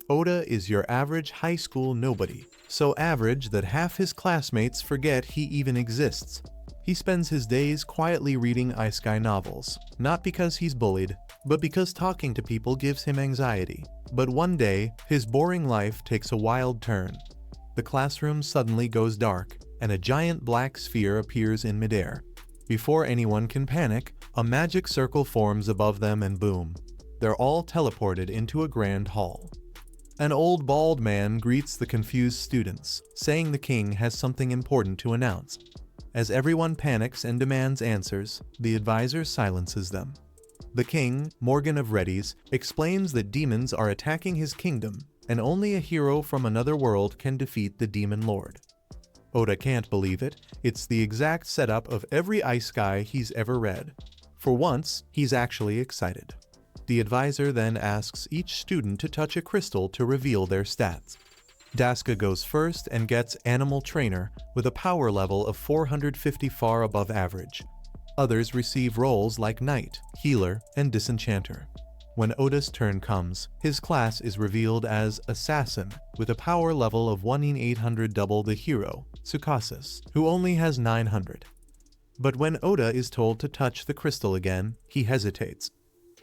Oda is your average high school nobody, so average that half his classmates forget he even exists. He spends his days quietly reading isekai novels, not because he's bullied, but because talking to people gives him anxiety. But one day, his boring life takes a wild turn. The classroom suddenly goes dark, and a giant black sphere appears in midair. Before anyone can panic, a magic circle forms above them and boom, they're all teleported into a grand hall. An old bald man greets the confused students, saying the king has something important to announce. As everyone panics and demands answers, the advisor silences them. The king, Morgan of Reddies, explains that demons are attacking his kingdom, and only a hero from another world can defeat the demon lord. Oda can't believe it. It's the exact setup of every isekai he's ever read. For once, he's actually excited. The advisor then asks each student to touch a crystal to reveal their stats. Daisuke goes first and gets Animal Trainer with a power level of 450, far above average. Others receive roles like Knight, Healer, and Disenchanter. When Oda's turn comes, his class is revealed as Assassin with a power level of 1 in 800, double the hero, Tsukasa, who only has 900. But when Oda is told to touch the crystal again, he hesitates.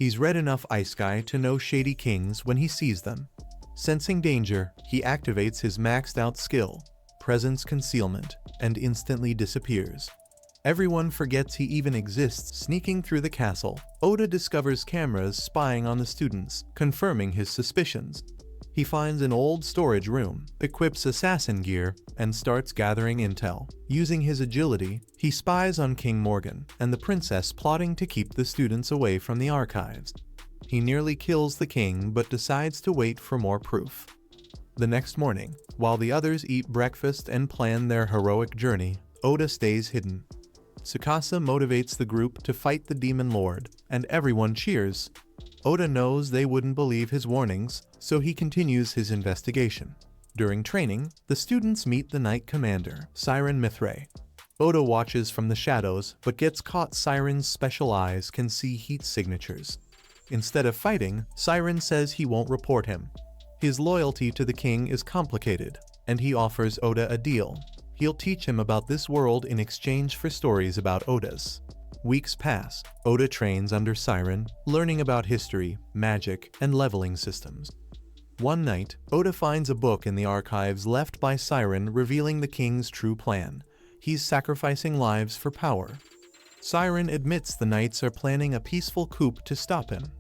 He's read enough isekai to know shady kings when he sees them. Sensing danger, he activates his maxed out skill, Presence Concealment, and instantly disappears. Everyone forgets he even exists. Sneaking through the castle, Oda discovers cameras spying on the students, confirming his suspicions. He finds an old storage room, equips assassin gear, and starts gathering intel. Using his agility, he spies on King Morgan and the princess plotting to keep the students away from the archives. He nearly kills the king but decides to wait for more proof. The next morning, while the others eat breakfast and plan their heroic journey, Oda stays hidden. Tsukasa motivates the group to fight the demon lord, and everyone cheers. Oda knows they wouldn't believe his warnings, so he continues his investigation. During training, the students meet the Knight Commander, Siren Mithray. Oda watches from the shadows, but gets caught. Siren's special eyes can see heat signatures. Instead of fighting, Siren says he won't report him. His loyalty to the king is complicated, and he offers Oda a deal. He'll teach him about this world in exchange for stories about Oda's. Weeks pass. Oda trains under Siren, learning about history, magic, and leveling systems. One night, Oda finds a book in the archives left by Siren revealing the king's true plan. He's sacrificing lives for power. Siren admits the knights are planning a peaceful coup to stop him.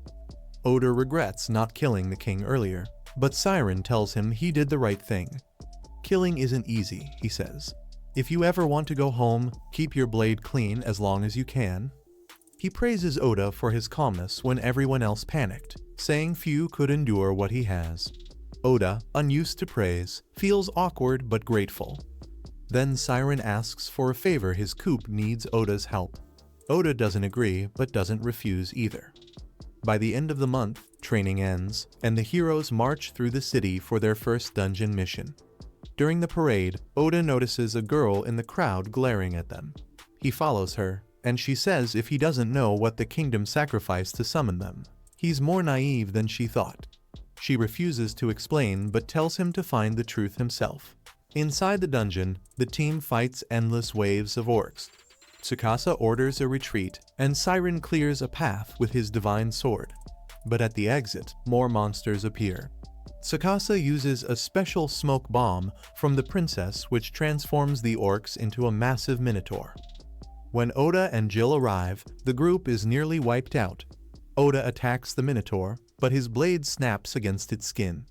Oda regrets not killing the king earlier, but Siren tells him he did the right thing. Killing isn't easy, he says. If you ever want to go home, keep your blade clean as long as you can. He praises Oda for his calmness when everyone else panicked, saying few could endure what he has. Oda, unused to praise, feels awkward but grateful. Then Siren asks for a favor. His coup needs Oda's help. Oda doesn't agree but doesn't refuse either. By the end of the month, training ends, and the heroes march through the city for their first dungeon mission. During the parade, Oda notices a girl in the crowd glaring at them. He follows her, and she says if he doesn't know what the kingdom sacrificed to summon them, he's more naive than she thought. She refuses to explain but tells him to find the truth himself. Inside the dungeon, the team fights endless waves of orcs. Tsukasa orders a retreat, and Siren clears a path with his divine sword. But at the exit, more monsters appear. Tsukasa uses a special smoke bomb from the princess which transforms the orcs into a massive minotaur. When Oda and Jill arrive, the group is nearly wiped out. Oda attacks the minotaur, but his blade snaps against its skin.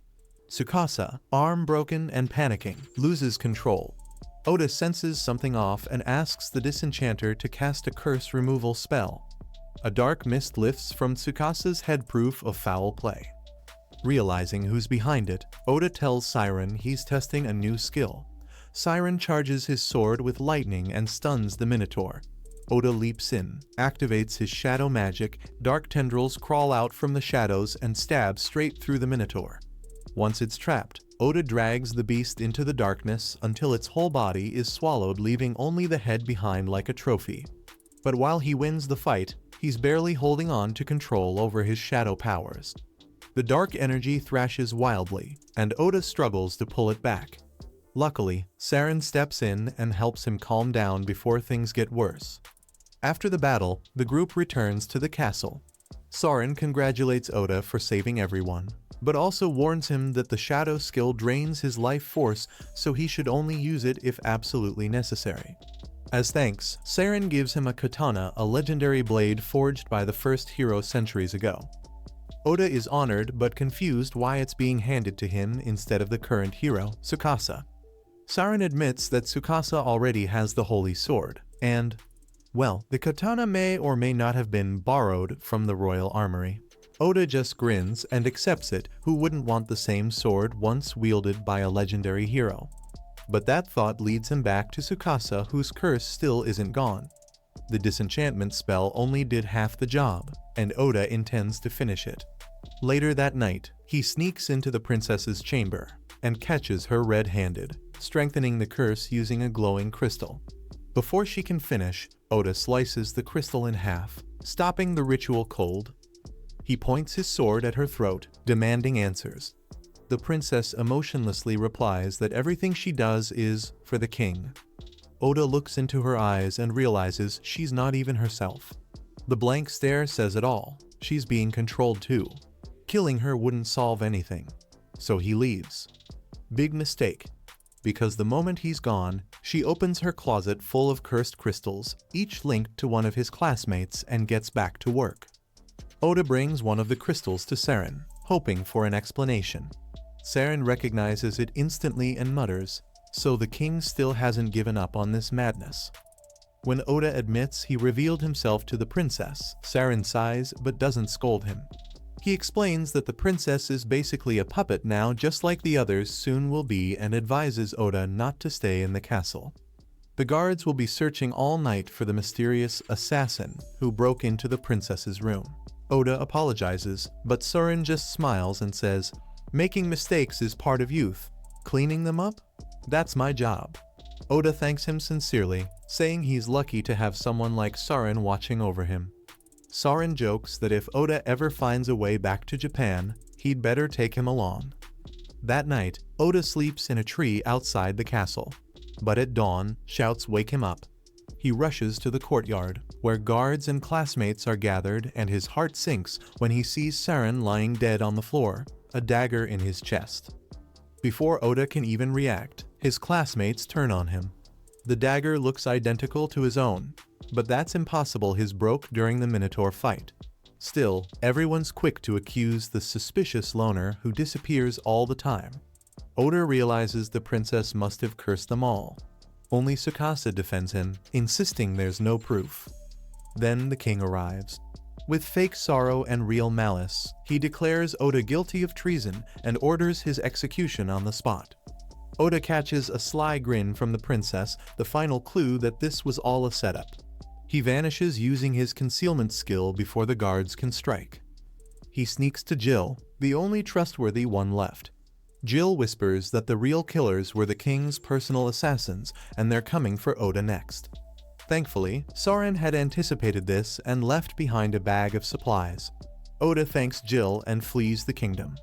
Tsukasa, arm broken and panicking, loses control. Oda senses something off and asks the Disenchanter to cast a curse removal spell. A dark mist lifts from Tsukasa's head, proof of foul play. Realizing who's behind it, Oda tells Siren he's testing a new skill. Siren charges his sword with lightning and stuns the minotaur. Oda leaps in, activates his shadow magic. Dark tendrils crawl out from the shadows and stab straight through the minotaur. Once it's trapped, Oda drags the beast into the darkness until its whole body is swallowed, leaving only the head behind like a trophy. But while he wins the fight, he's barely holding on to control over his shadow powers. The dark energy thrashes wildly, and Oda struggles to pull it back. Luckily, Saren steps in and helps him calm down before things get worse. After the battle, the group returns to the castle. Saren congratulates Oda for saving everyone, but also warns him that the shadow skill drains his life force, so he should only use it if absolutely necessary. As thanks, Saren gives him a katana, a legendary blade forged by the first hero centuries ago. Oda is honored but confused why it's being handed to him instead of the current hero, Tsukasa. Saren admits that Tsukasa already has the holy sword, and, well, the katana may or may not have been borrowed from the royal armory. Oda just grins and accepts it. Who wouldn't want the same sword once wielded by a legendary hero? But that thought leads him back to Tsukasa, whose curse still isn't gone. The disenchantment spell only did half the job, and Oda intends to finish it. Later that night, he sneaks into the princess's chamber and catches her red-handed, strengthening the curse using a glowing crystal. Before she can finish, Oda slices the crystal in half, stopping the ritual cold. He points his sword at her throat, demanding answers. The princess emotionlessly replies that everything she does is for the king. Oda looks into her eyes and realizes she's not even herself. The blank stare says it all. She's being controlled too. Killing her wouldn't solve anything. So he leaves. Big mistake. Because the moment he's gone, she opens her closet full of cursed crystals, each linked to one of his classmates, and gets back to work. Oda brings one of the crystals to Saren, hoping for an explanation. Saren recognizes it instantly and mutters, "So the king still hasn't given up on this madness." When Oda admits he revealed himself to the princess, Saren sighs but doesn't scold him. He explains that the princess is basically a puppet now, just like the others soon will be, and advises Oda not to stay in the castle. The guards will be searching all night for the mysterious assassin who broke into the princess's room. Oda apologizes, but Saren just smiles and says, "Making mistakes is part of youth. Cleaning them up? That's my job." Oda thanks him sincerely, saying he's lucky to have someone like Saren watching over him. Saren jokes that if Oda ever finds a way back to Japan, he'd better take him along. That night, Oda sleeps in a tree outside the castle. But at dawn, shouts wake him up. He rushes to the courtyard, where guards and classmates are gathered, and his heart sinks when he sees Saren lying dead on the floor, a dagger in his chest. Before Oda can even react, his classmates turn on him. The dagger looks identical to his own, but that's impossible. His broke during the Minotaur fight. Still, everyone's quick to accuse the suspicious loner who disappears all the time. Oda realizes the princess must have cursed them all. Only Tsukasa defends him, insisting there's no proof. Then the king arrives. With fake sorrow and real malice, he declares Oda guilty of treason and orders his execution on the spot. Oda catches a sly grin from the princess, the final clue that this was all a setup. He vanishes using his concealment skill before the guards can strike. He sneaks to Jill, the only trustworthy one left. Jill whispers that the real killers were the king's personal assassins, and they're coming for Oda next. Thankfully, Saren had anticipated this and left behind a bag of supplies. Oda thanks Jill and flees the kingdom.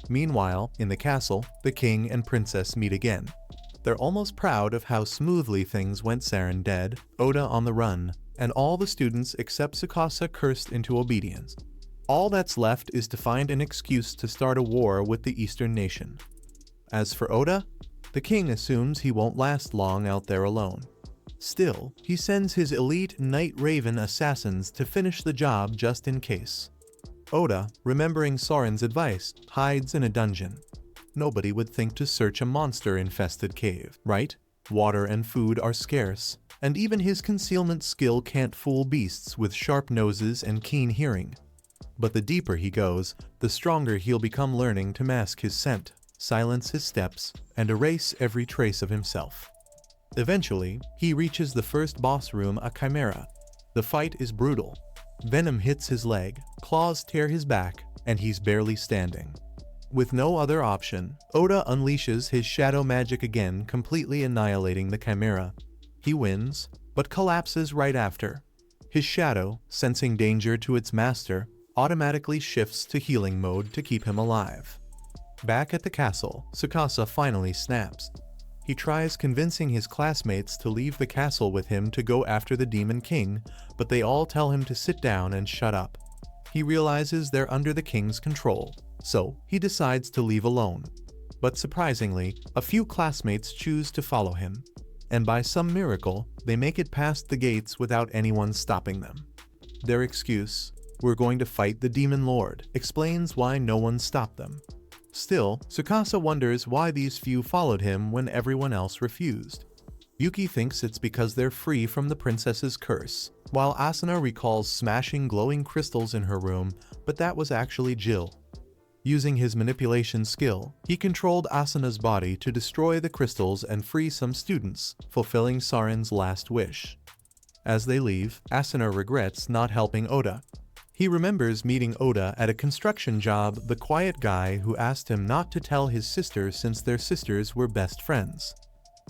Meanwhile, in the castle, the king and princess meet again. They're almost proud of how smoothly things went. Saren dead, Oda on the run, and all the students except Tsukasa cursed into obedience. All that's left is to find an excuse to start a war with the Eastern nation. As for Oda, the king assumes he won't last long out there alone. Still, he sends his elite Night Raven assassins to finish the job just in case. Oda, remembering Saren's advice, hides in a dungeon. Nobody would think to search a monster-infested cave, right? Water and food are scarce, and even his concealment skill can't fool beasts with sharp noses and keen hearing. But the deeper he goes, the stronger he'll become, learning to mask his scent, silence his steps, and erase every trace of himself. Eventually, he reaches the first boss room, a chimera. The fight is brutal. Venom hits his leg, claws tear his back, and he's barely standing. With no other option, Oda unleashes his shadow magic again, completely annihilating the chimera. He wins, but collapses right after. His shadow, sensing danger to its master, automatically shifts to healing mode to keep him alive. Back at the castle, Tsukasa finally snaps. He tries convincing his classmates to leave the castle with him to go after the Demon King, but they all tell him to sit down and shut up. He realizes they're under the king's control, so he decides to leave alone. But surprisingly, a few classmates choose to follow him, and by some miracle, they make it past the gates without anyone stopping them. Their excuse, "We're going to fight the Demon Lord," explains why no one stopped them. Still, Tsukasa wonders why these few followed him when everyone else refused. Yuki thinks it's because they're free from the princess's curse, while Asuna recalls smashing glowing crystals in her room, but that was actually Jill. Using his manipulation skill, he controlled Asuna's body to destroy the crystals and free some students, fulfilling Saren's last wish. As they leave, Asuna regrets not helping Oda. He remembers meeting Oda at a construction job, the quiet guy who asked him not to tell his sister since their sisters were best friends.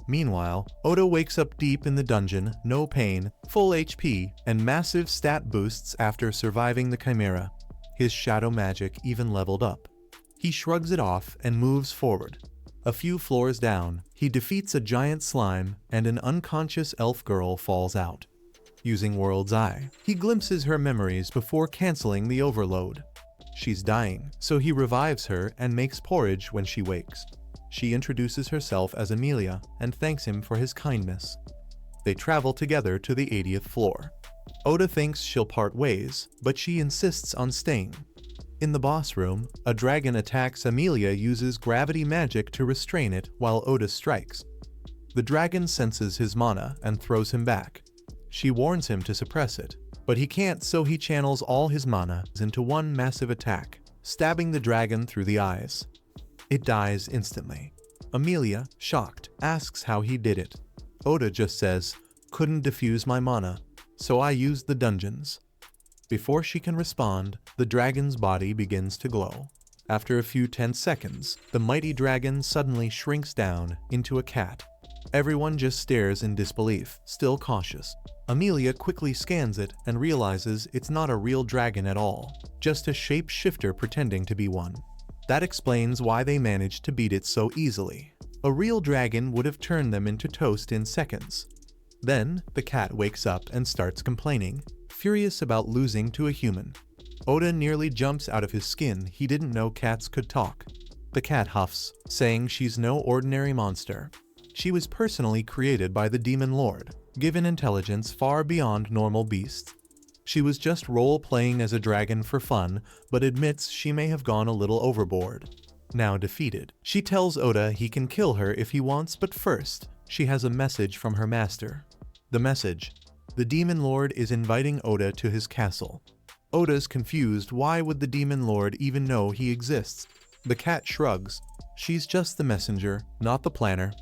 Meanwhile, Oda wakes up deep in the dungeon, no pain, full HP, and massive stat boosts after surviving the Chimera. His shadow magic even leveled up. He shrugs it off and moves forward. A few floors down, he defeats a giant slime, and an unconscious elf girl falls out. Using World's Eye, he glimpses her memories before canceling the overload. She's dying, so he revives her and makes porridge when she wakes. She introduces herself as Amelia and thanks him for his kindness. They travel together to the 80th floor. Oda thinks she'll part ways, but she insists on staying. In the boss room, a dragon attacks. Amelia uses gravity magic to restrain it while Oda strikes. The dragon senses his mana and throws him back. She warns him to suppress it, but he can't, so he channels all his mana into one massive attack, stabbing the dragon through the eyes. It dies instantly. Amelia, shocked, asks how he did it. Oda just says, "Couldn't diffuse my mana, so I used the dungeons." Before she can respond, the dragon's body begins to glow. After a few tense seconds, the mighty dragon suddenly shrinks down into a cat. Everyone just stares in disbelief, still cautious. Amelia quickly scans it and realizes it's not a real dragon at all, just a shape-shifter pretending to be one. That explains why they managed to beat it so easily. A real dragon would have turned them into toast in seconds. Then, the cat wakes up and starts complaining, furious about losing to a human. Oda nearly jumps out of his skin. He didn't know cats could talk. The cat huffs, saying she's no ordinary monster. She was personally created by the Demon Lord, given intelligence far beyond normal beasts. She was just role-playing as a dragon for fun, but admits she may have gone a little overboard. Now defeated, she tells Oda he can kill her if he wants, but first, she has a message from her master. The message: the Demon Lord is inviting Oda to his castle. Oda's confused. Why would the Demon Lord even know he exists? The cat shrugs. She's just the messenger, not the planner.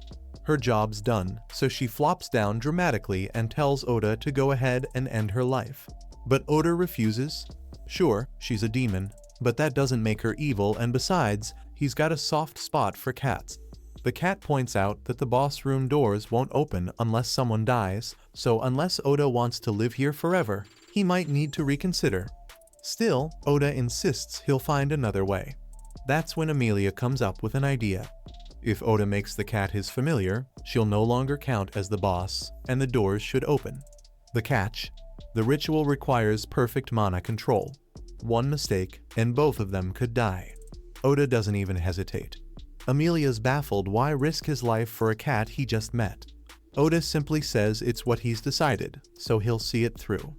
Her job's done, so she flops down dramatically and tells Oda to go ahead and end her life. But Oda refuses. Sure, she's a demon, but that doesn't make her evil, and besides, he's got a soft spot for cats. The cat points out that the boss room doors won't open unless someone dies, so unless Oda wants to live here forever, he might need to reconsider. Still, Oda insists he'll find another way. That's when Amelia comes up with an idea. If Oda makes the cat his familiar, she'll no longer count as the boss, and the doors should open. The catch: the ritual requires perfect mana control. One mistake, and both of them could die. Oda doesn't even hesitate. Amelia's baffled. Why risk his life for a cat he just met? Oda simply says it's what he's decided, so he'll see it through.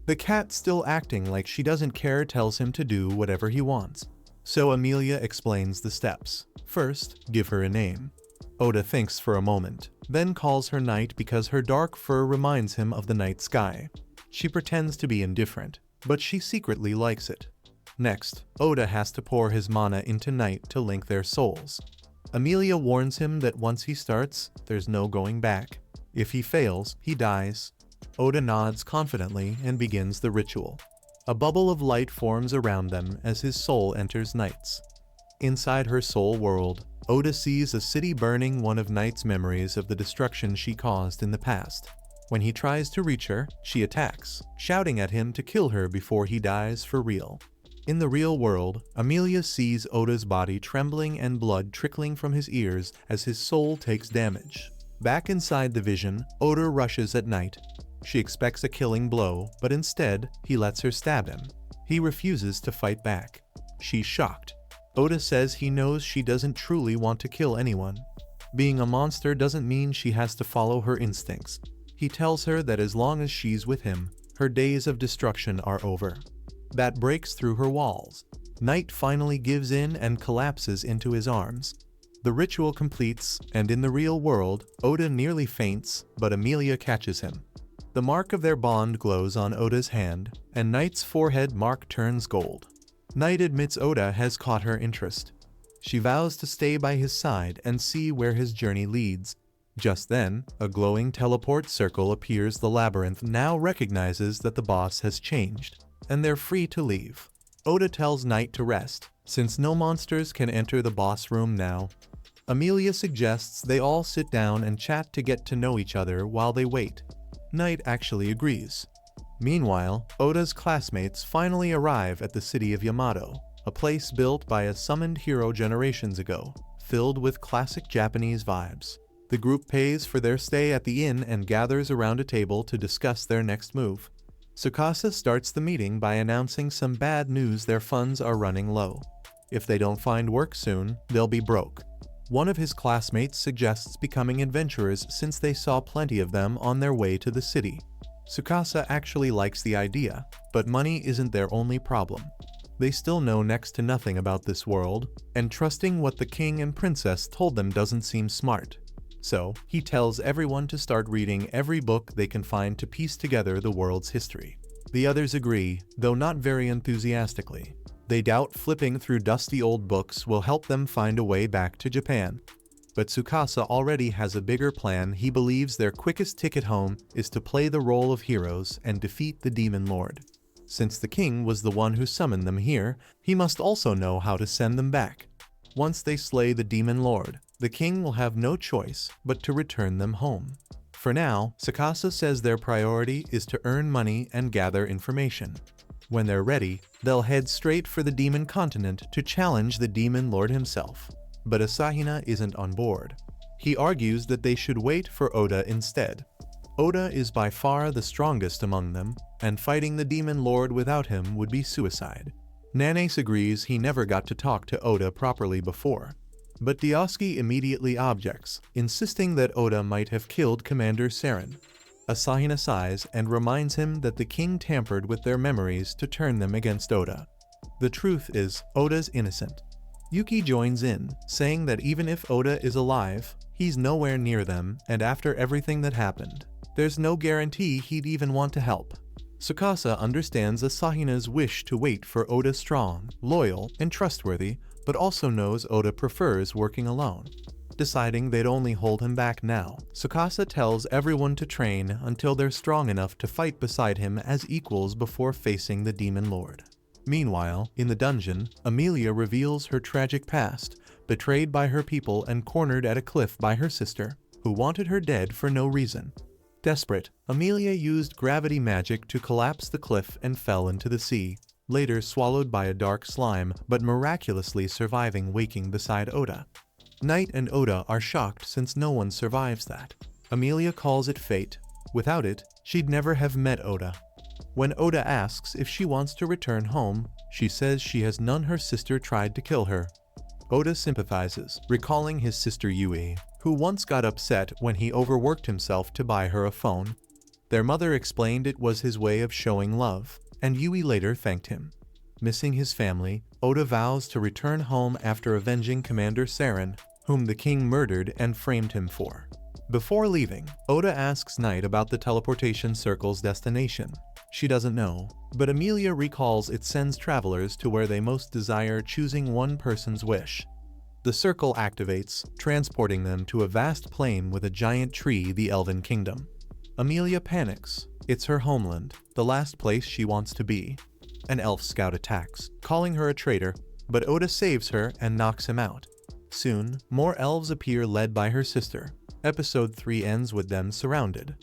The cat, still acting like she doesn't care, tells him to do whatever he wants. So Amelia explains the steps. First, give her a name. Oda thinks for a moment, then calls her Night because her dark fur reminds him of the night sky. She pretends to be indifferent, but she secretly likes it. Next, Oda has to pour his mana into Night to link their souls. Amelia warns him that once he starts, there's no going back. If he fails, he dies. Oda nods confidently and begins the ritual. A bubble of light forms around them as his soul enters Night's. Inside her soul world, Oda sees a city burning, one of Night's memories of the destruction she caused in the past. When he tries to reach her, she attacks, shouting at him to kill her before he dies for real. In the real world, Amelia sees Oda's body trembling and blood trickling from his ears as his soul takes damage. Back inside the vision, Oda rushes at Night. She expects a killing blow, but instead, he lets her stab him. He refuses to fight back. She's shocked. Oda says he knows she doesn't truly want to kill anyone. Being a monster doesn't mean she has to follow her instincts. He tells her that as long as she's with him, her days of destruction are over. That breaks through her walls. Night finally gives in and collapses into his arms. The ritual completes, and in the real world, Oda nearly faints, but Amelia catches him. The mark of their bond glows on Oda's hand, and Night's forehead mark turns gold. Night admits Oda has caught her interest. She vows to stay by his side and see where his journey leads. Just then, a glowing teleport circle appears. The labyrinth now recognizes that the boss has changed, and they're free to leave. Oda tells Night to rest, since no monsters can enter the boss room now. Amelia suggests they all sit down and chat to get to know each other while they wait. Night actually agrees. Meanwhile, Oda's classmates finally arrive at the city of Yamato, a place built by a summoned hero generations ago, filled with classic Japanese vibes. The group pays for their stay at the inn and gathers around a table to discuss their next move. Tsukasa starts the meeting by announcing some bad news: their funds are running low. If they don't find work soon, they'll be broke. One of his classmates suggests becoming adventurers since they saw plenty of them on their way to the city. Tsukasa actually likes the idea, but money isn't their only problem. They still know next to nothing about this world, and trusting what the king and princess told them doesn't seem smart. So, he tells everyone to start reading every book they can find to piece together the world's history. The others agree, though not very enthusiastically. They doubt flipping through dusty old books will help them find a way back to Japan. But Tsukasa already has a bigger plan. He believes their quickest ticket home is to play the role of heroes and defeat the Demon Lord. Since the king was the one who summoned them here, he must also know how to send them back. Once they slay the Demon Lord, the king will have no choice but to return them home. For now, Tsukasa says their priority is to earn money and gather information. When they're ready, they'll head straight for the Demon Continent to challenge the Demon Lord himself. But Asahina isn't on board. He argues that they should wait for Oda instead. Oda is by far the strongest among them, and fighting the Demon Lord without him would be suicide. Nanes agrees he never got to talk to Oda properly before. But Dioski immediately objects, insisting that Oda might have killed Commander Saren. Asahina sighs and reminds him that the king tampered with their memories to turn them against Oda. The truth is, Oda's innocent. Yuki joins in, saying that even if Oda is alive, he's nowhere near them, and after everything that happened, there's no guarantee he'd even want to help. Tsukasa understands Asahina's wish to wait for Oda strong, loyal, and trustworthy, but also knows Oda prefers working alone. Deciding they'd only hold him back now, Tsukasa tells everyone to train until they're strong enough to fight beside him as equals before facing the Demon Lord. Meanwhile, in the dungeon, Amelia reveals her tragic past, betrayed by her people and cornered at a cliff by her sister, who wanted her dead for no reason. Desperate, Amelia used gravity magic to collapse the cliff and fell into the sea, later swallowed by a dark slime, but miraculously surviving, waking beside Oda. Night and Oda are shocked since no one survives that. Amelia calls it fate. Without it, she'd never have met Oda. When Oda asks if she wants to return home, she says she has none. Her sister tried to kill her. Oda sympathizes, recalling his sister Yui, who once got upset when he overworked himself to buy her a phone. Their mother explained it was his way of showing love, and Yui later thanked him. Missing his family, Oda vows to return home after avenging Commander Saren, whom the king murdered and framed him for. Before leaving, Oda asks Night about the teleportation circle's destination. She doesn't know, but Amelia recalls it sends travelers to where they most desire, choosing one person's wish. The circle activates, transporting them to a vast plain with a giant tree, the Elven Kingdom. Amelia panics. It's her homeland, the last place she wants to be. An elf scout attacks, calling her a traitor, but Oda saves her and knocks him out. Soon, more elves appear led by her sister. Episode 3 ends with them surrounded.